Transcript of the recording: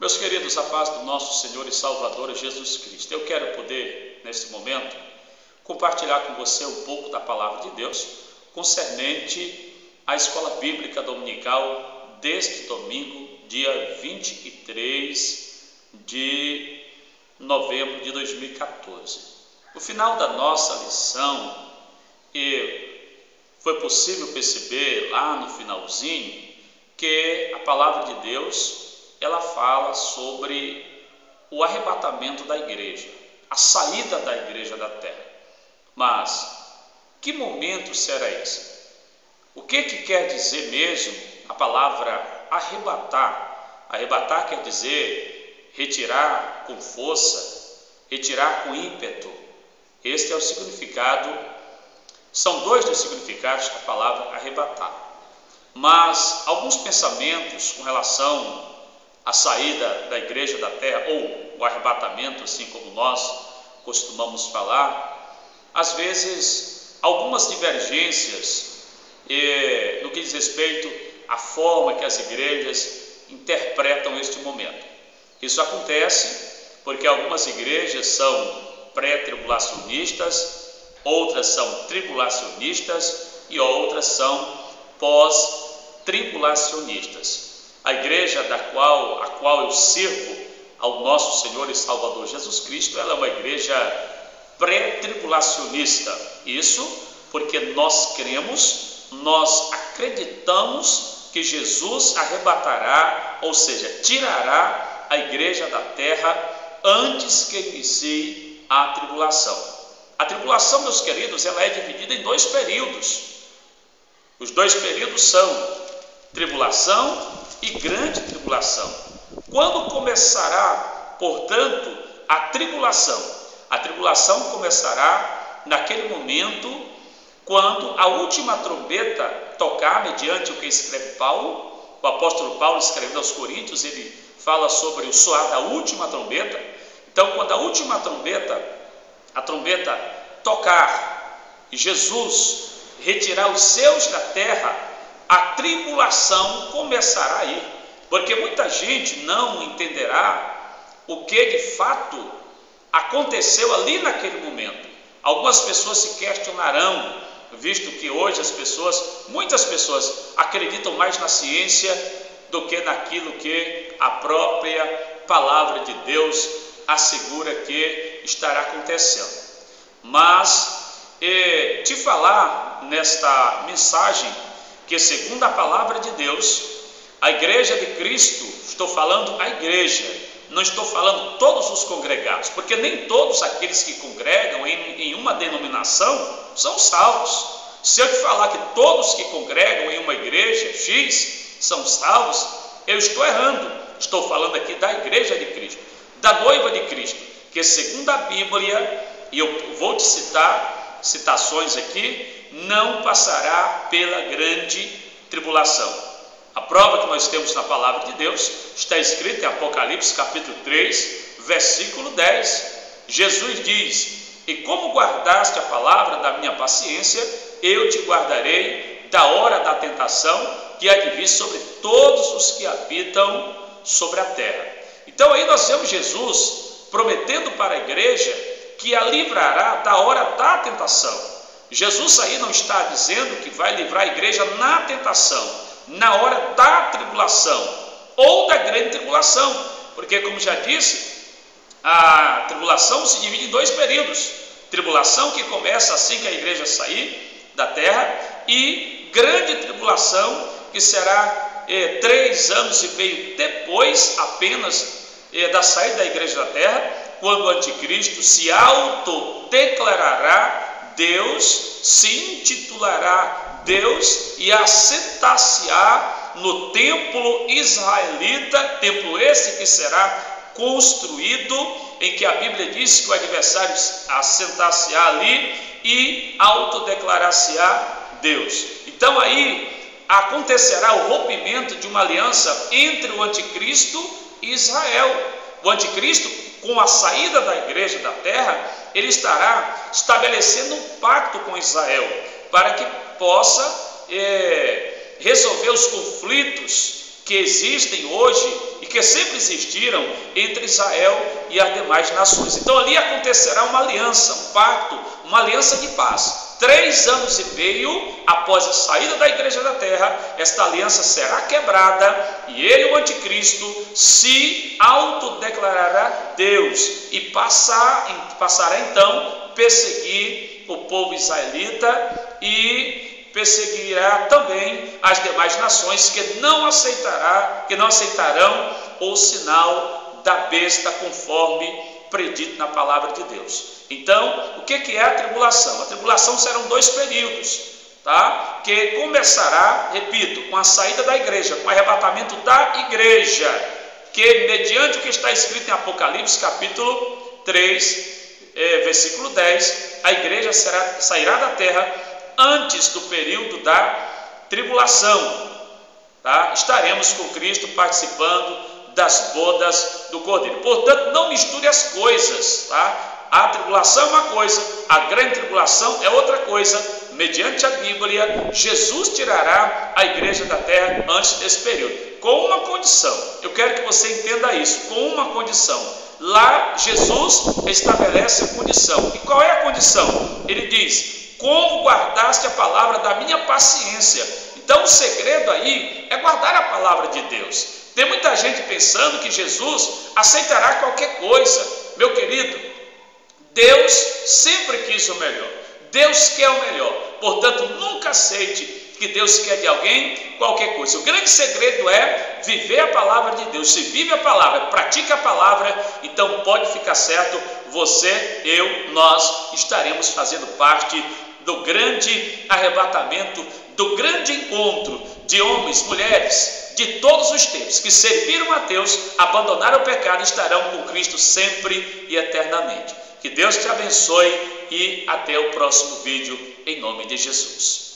Meus queridos, a paz do nosso Senhor e Salvador Jesus Cristo. Eu quero poder, nesse momento, compartilhar com você um pouco da Palavra de Deus concernente à Escola Bíblica Dominical deste domingo, dia 23 de novembro de 2014. No final da nossa lição, foi possível perceber lá no finalzinho que a Palavra de Deus ela fala sobre o arrebatamento da igreja, a saída da igreja da terra. Mas que momento será esse? O que quer dizer mesmo a palavra arrebatar? Arrebatar quer dizer retirar com força, retirar com ímpeto. Este é o significado, são dois dos significados da palavra arrebatar. Mas alguns pensamentos com relação a saída da igreja da terra, ou o arrebatamento, assim como nós costumamos falar, às vezes algumas divergências no que diz respeito à forma que as igrejas interpretam este momento. Isso acontece porque algumas igrejas são pré-tribulacionistas, outras são tribulacionistas e outras são pós-tribulacionistas. A igreja a qual eu sirvo ao nosso Senhor e Salvador Jesus Cristo, ela é uma igreja pré-tribulacionista. Isso porque nós cremos, nós acreditamos que Jesus arrebatará, ou seja, tirará a igreja da terra antes que inicie a tribulação. A tribulação, meus queridos, ela é dividida em dois períodos. Os dois períodos são tribulação e grande tribulação. Quando começará, portanto, a tribulação? A tribulação começará naquele momento quando a última trombeta tocar, mediante o que escreve Paulo. O apóstolo Paulo, escrevendo aos Coríntios, ele fala sobre o soar da última trombeta. Então, quando a última trombeta, a trombeta tocar e Jesus retirar os seus da terra, a tribulação começará a ir, porque muita gente não entenderá o que de fato aconteceu ali naquele momento. Algumas pessoas se questionarão, visto que hoje muitas pessoas acreditam mais na ciência do que naquilo que a própria palavra de Deus assegura que estará acontecendo. Mas te falar nesta mensagem que, segundo a palavra de Deus, a igreja de Cristo, estou falando a igreja, não estou falando todos os congregados, porque nem todos aqueles que congregam em uma denominação são salvos. Se eu te falar que todos que congregam em uma igreja X são salvos, eu estou errando. Estou falando aqui da igreja de Cristo, da noiva de Cristo, que segundo a Bíblia, e eu vou te citar citações aqui, não passará pela grande tribulação. A prova que nós temos na palavra de Deus está escrita em Apocalipse capítulo 3, versículo 10. Jesus diz: e como guardaste a palavra da minha paciência, eu te guardarei da hora da tentação que há de vir sobre todos os que habitam sobre a terra. Então aí nós vemos Jesus prometendo para a igreja que a livrará da hora da tentação. Jesus aí não está dizendo que vai livrar a igreja na tentação, na hora da tribulação ou da grande tribulação, porque, como já disse, a tribulação se divide em dois períodos: tribulação que começa assim que a igreja sair da terra, e grande tribulação que será 3 anos e meio depois apenas da saída da igreja da terra, quando o anticristo se autodeclarará Deus, se intitulará Deus e assentar-se-á no templo israelita, templo esse que será construído, em que a Bíblia diz que o adversário assentar-se-á ali e autodeclarar-se-á Deus. Então aí acontecerá o rompimento de uma aliança entre o anticristo e Israel. O anticristo, com a saída da igreja da terra, ele estará estabelecendo um pacto com Israel, para que possa resolver os conflitos que existem hoje e que sempre existiram entre Israel e as demais nações. Então ali acontecerá uma aliança, um pacto, uma aliança de paz. 3 anos e meio após a saída da igreja da terra, esta aliança será quebrada e ele, o anticristo, se autodeclarará Deus e passará então a perseguir o povo israelita e perseguirá também as demais nações que não aceitarão o sinal da besta, conforme predito na palavra de Deus. Então, o que é a tribulação? A tribulação serão 2 períodos, tá? Que começará, repito, com a saída da igreja, com o arrebatamento da igreja, que mediante o que está escrito em Apocalipse capítulo 3, versículo 10, a igreja sairá da terra antes do período da tribulação, tá? Estaremos com Cristo participando das bodas do Cordeiro. Portanto, não misture as coisas, tá? A tribulação é uma coisa, a grande tribulação é outra coisa. Mediante a Bíblia, Jesus tirará a igreja da terra antes desse período, com uma condição. Eu quero que você entenda isso, com uma condição. Lá, Jesus estabelece a condição. E qual é a condição? Ele diz: como guardaste a palavra da minha paciência. Então, o segredo aí é guardar a palavra de Deus. Tem muita gente pensando que Jesus aceitará qualquer coisa. Meu querido, Deus sempre quis o melhor. Deus quer o melhor. Portanto, nunca aceite que Deus quer de alguém qualquer coisa. O grande segredo é viver a palavra de Deus. Se vive a palavra, pratica a palavra, então pode ficar certo, você, eu, nós estaremos fazendo parte do grande arrebatamento, do grande encontro de homens, mulheres, de todos os tempos, que serviram a Deus, abandonaram o pecado e estarão com Cristo sempre e eternamente. Que Deus te abençoe e até o próximo vídeo, em nome de Jesus.